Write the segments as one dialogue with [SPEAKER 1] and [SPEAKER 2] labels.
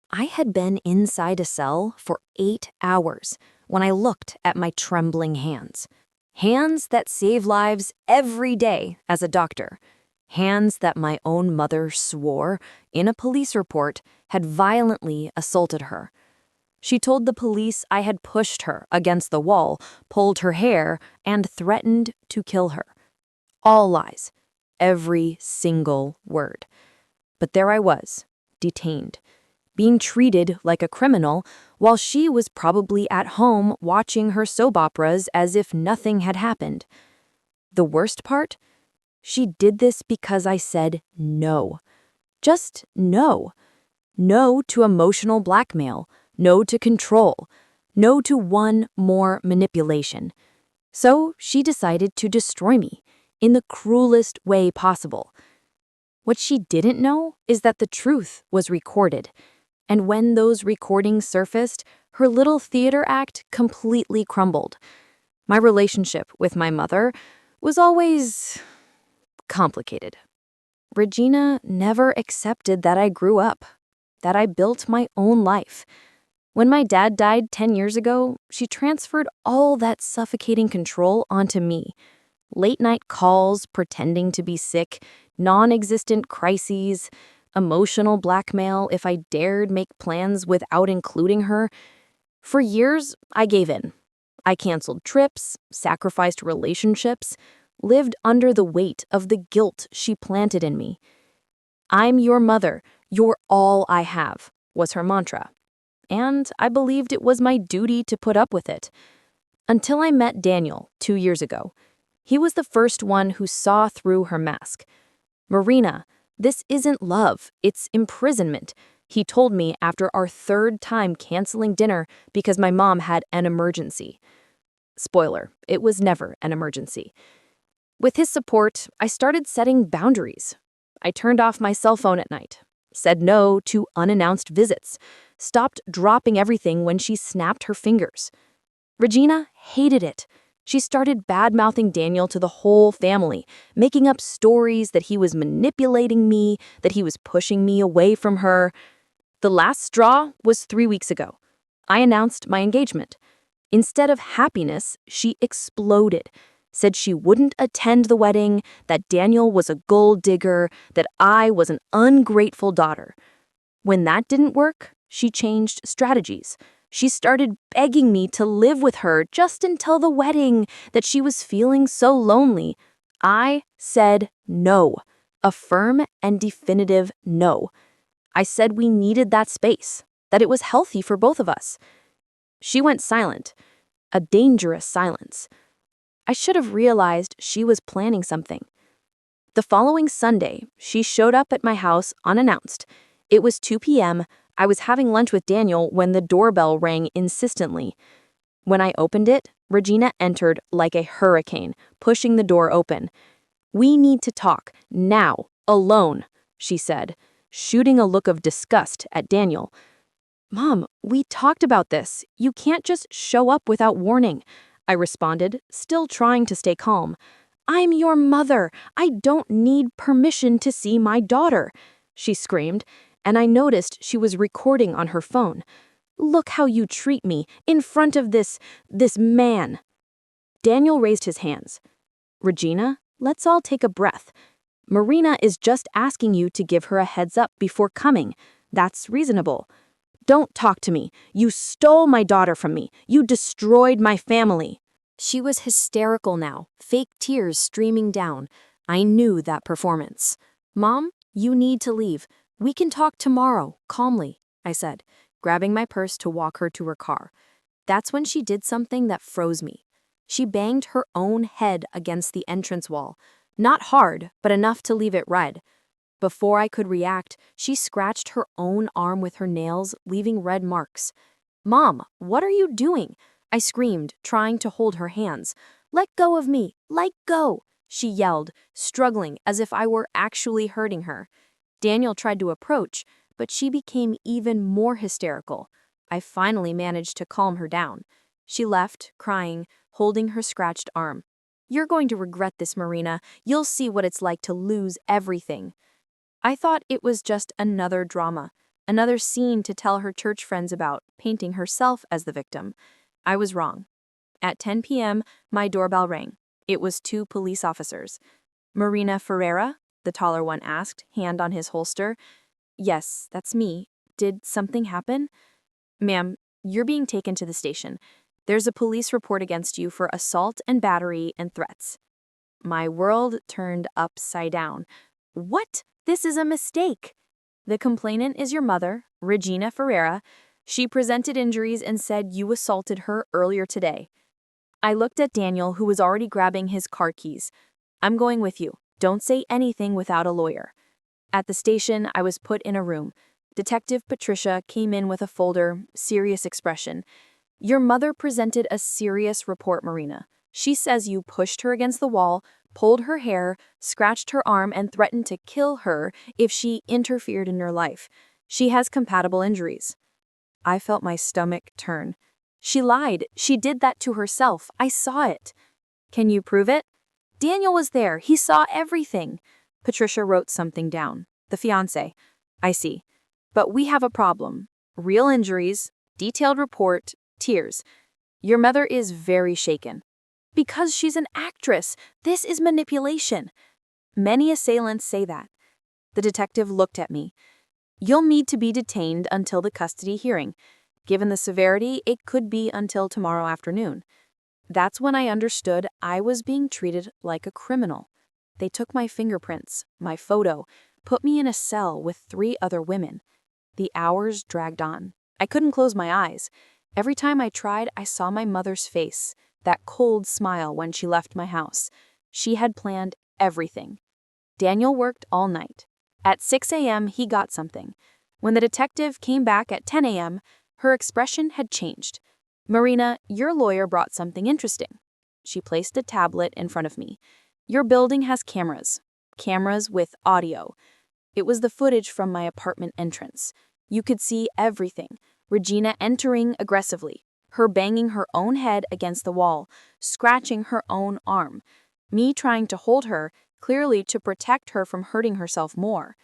[SPEAKER 1] I had been inside a cell for 8 hours when I looked at my trembling hands. Hands that save lives every day as a doctor. Hands that my own mother swore, in a police report, had violently assaulted her. She told the police I had pushed her against the wall, pulled her hair, and threatened to kill her. All lies. Every single word. But there I was, detained, being treated like a criminal while she was probably at home watching her soap operas as if nothing had happened. The worst part? She did this because I said no. Just no. No to emotional blackmail. No to control. No to one more manipulation. So she decided to destroy me in the cruelest way possible. What she didn't know is that the truth was recorded. And when those recordings surfaced, her little theater act completely crumbled. My relationship with my mother was always complicated. Regina never accepted that I grew up, that I built my own life. When my dad died 10 years ago, she transferred all that suffocating control onto me. Late-night calls pretending to be sick, non-existent crises, emotional blackmail if I dared make plans without including her. For years, I gave in. I canceled trips, sacrificed relationships, lived under the weight of the guilt she planted in me. "I'm your mother, you're all I have," was her mantra. And I believed it was my duty to put up with it. Until I met Daniel 2 years ago. He was the first one who saw through her mask. "Marina, this isn't love, it's imprisonment," he told me after our third time canceling dinner because my mom had an emergency. Spoiler, it was never an emergency. With his support, I started setting boundaries. I turned off my cell phone at night, said no to unannounced visits, stopped dropping everything when she snapped her fingers. Regina hated it. She started bad-mouthing Daniel to the whole family, making up stories that he was manipulating me, that he was pushing me away from her. The last straw was 3 weeks ago. I announced my engagement. Instead of happiness, she exploded, said she wouldn't attend the wedding, that Daniel was a gold digger, that I was an ungrateful daughter. When that didn't work, she changed strategies. She started begging me to live with her just until the wedding, that she was feeling so lonely. I said no, a firm and definitive no. I said we needed that space, that it was healthy for both of us. She went silent, a dangerous silence. I should have realized she was planning something. The following Sunday, she showed up at my house unannounced. It was 2 p.m. I was having lunch with Daniel when the doorbell rang insistently. When I opened it, Regina entered like a hurricane, pushing the door open. "We need to talk, now, alone," she said, shooting a look of disgust at Daniel. "Mom, we talked about this. You can't just show up without warning," I responded, still trying to stay calm. "I'm your mother. I don't need permission to see my daughter," she screamed, and I noticed she was recording on her phone. "Look how you treat me, in front of this man." Daniel raised his hands. "Regina, let's all take a breath. Marina is just asking you to give her a heads up before coming. That's reasonable. Don't talk to me. You stole my daughter from me. You destroyed my family." She was hysterical now, fake tears streaming down. I knew that performance. "Mom, you need to leave. We can talk tomorrow, calmly," I said, grabbing my purse to walk her to her car. That's when she did something that froze me. She banged her own head against the entrance wall. Not hard, but enough to leave it red. Before I could react, she scratched her own arm with her nails, leaving red marks. "Mom, what are you doing?" I screamed, trying to hold her hands. "Let go of me! Let go!" she yelled, struggling as if I were actually hurting her. Daniel tried to approach, but she became even more hysterical. I finally managed to calm her down. She left, crying, holding her scratched arm. "You're going to regret this, Marina. You'll see what it's like to lose everything." I thought it was just another drama. Another scene to tell her church friends about, painting herself as the victim. I was wrong. At 10 p.m., my doorbell rang. It was 2 police officers. Marina Ferreira, the taller one asked, hand on his holster. Yes, that's me. Did something happen? Ma'am, you're being taken to the station. There's a police report against you for assault and battery and threats. My world turned upside down. What? This is a mistake. The complainant is your mother, Regina Ferreira. She presented injuries and said you assaulted her earlier today. I looked at Daniel, who was already grabbing his car keys. I'm going with you. Don't say anything without a lawyer. At the station, I was put in a room. Detective Patricia came in with a folder, serious expression. Your mother presented a serious report, Marina. She says you pushed her against the wall, pulled her hair, scratched her arm, and threatened to kill her if she interfered in your life. She has compatible injuries. I felt my stomach turn. She lied. She did that to herself. I saw it. Can you prove it? Daniel was there. He saw everything. Patricia wrote something down. The fiancé. I see. But we have a problem. Real injuries, detailed report, tears. Your mother is very shaken. Because she's an actress. This is manipulation. Many assailants say that. The detective looked at me. You'll need to be detained until the custody hearing. Given the severity, it could be until tomorrow afternoon. That's when I understood I was being treated like a criminal. They took my fingerprints, my photo, put me in a cell with 3 other women. The hours dragged on. I couldn't close my eyes. Every time I tried, I saw my mother's face, that cold smile when she left my house. She had planned everything. Daniel worked all night. At 6 a.m., he got something. When the detective came back at 10 a.m., her expression had changed. Marina, your lawyer brought something interesting. She placed a tablet in front of me. Your building has cameras. Cameras with audio. It was the footage from my apartment entrance. You could see everything. Regina entering aggressively, her banging her own head against the wall, scratching her own arm. Me trying to hold her, clearly to protect her from hurting herself more.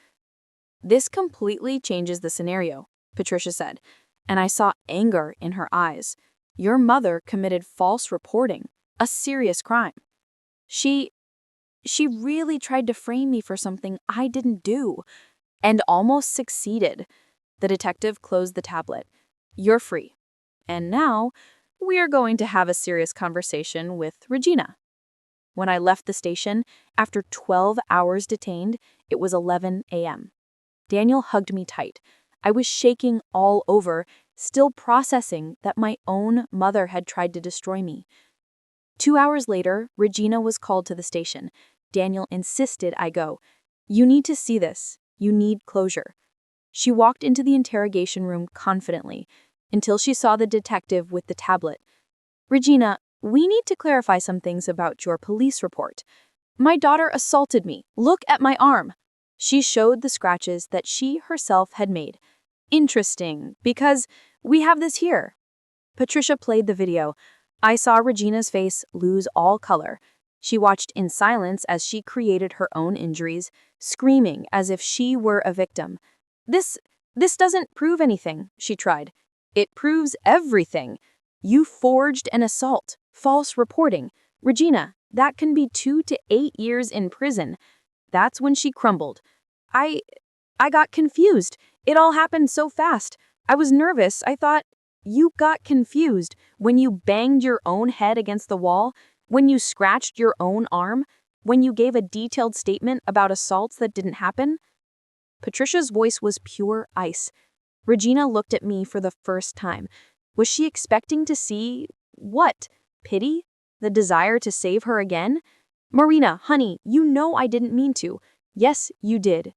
[SPEAKER 1] This completely changes the scenario, Patricia said, and I saw anger in her eyes. Your mother committed false reporting, a serious crime. She really tried to frame me for something I didn't do, and almost succeeded. The detective closed the tablet. You're free. And now, we are going to have a serious conversation with Regina. When I left the station, after 12 hours detained, it was 11 a.m. Daniel hugged me tight. I was shaking all over, still processing that my own mother had tried to destroy me. 2 hours later, Regina was called to the station. Daniel insisted I go. You need to see this. You need closure. She walked into the interrogation room confidently, until she saw the detective with the tablet. Regina, we need to clarify some things about your police report. My daughter assaulted me. Look at my arm. She showed the scratches that she herself had made. Interesting, because we have this here. Patricia played the video. I saw Regina's face lose all color. She watched in silence as she created her own injuries, screaming as if she were a victim. This doesn't prove anything, she tried. It proves everything. You forged an assault, false reporting. Regina, that can be 2 to 8 years in prison. That's when she crumbled. I got confused. It all happened so fast. I was nervous. I thought, you got confused when you banged your own head against the wall, when you scratched your own arm, when you gave a detailed statement about assaults that didn't happen? Patricia's voice was pure ice. Regina looked at me for the first time. Was she expecting to see what? Pity? The desire to save her again? Marina, honey, you know I didn't mean to. Yes, you did.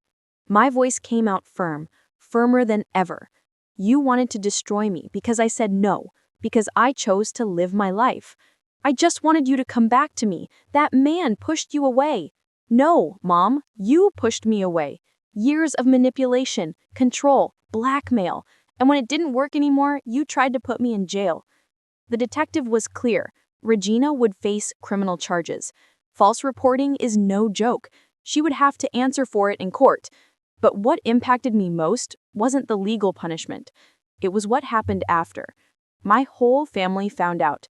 [SPEAKER 1] My voice came out firm, firmer than ever. You wanted to destroy me because I said no, because I chose to live my life. I just wanted you to come back to me. That man pushed you away. No, Mom, you pushed me away. Years of manipulation, control, blackmail, and when it didn't work anymore, you tried to put me in jail. The detective was clear. Regina would face criminal charges. False reporting is no joke. She would have to answer for it in court.
[SPEAKER 2] But what impacted me most wasn't the legal punishment. It was what happened after. My whole family found out.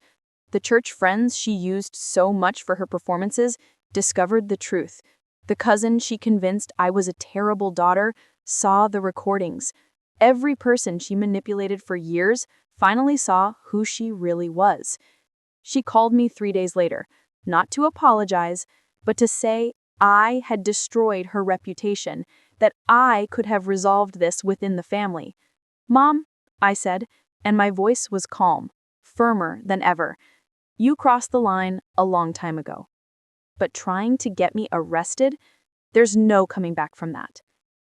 [SPEAKER 2] The church friends she used so much for her performances discovered the truth. The cousin she convinced I was a terrible daughter saw the recordings. Every person she manipulated for years finally saw who she really was. She called me 3 days later, not to apologize, but to say I had destroyed her reputation, that I could have resolved this within the family. "Mom," I said, and my voice was calm, firmer than ever. "You crossed the line a long time ago. But trying to get me arrested, there's no coming back from that.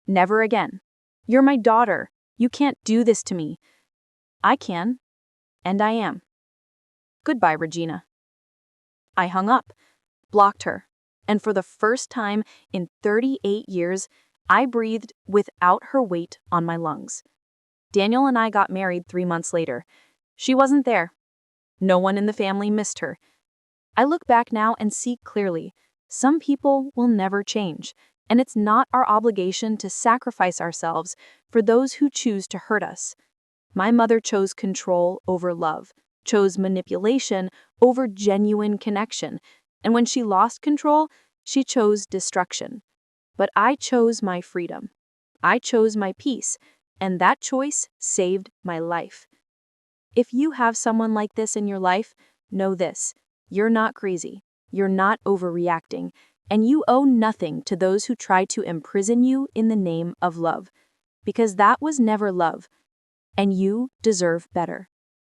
[SPEAKER 2] Never again. You're my daughter. You can't do this to me." "I can, and I am. Goodbye, Regina." I hung up, blocked her, and for the first time in 38 years, I breathed without her weight on my lungs. Daniel and I got married 3 months later. She wasn't there. No one in the family missed her. I look back now and see clearly, some people will never change, and it's not our obligation to sacrifice ourselves for those who choose to hurt us. My mother chose control over love, chose manipulation over genuine connection, and when she lost control, she chose destruction. But I chose my freedom. I chose my peace, and that choice saved my life. If you have someone like this in your life, know this: you're not crazy, you're not overreacting, and you owe nothing to those who try to imprison you in the name of love, because that was never love, and you deserve better.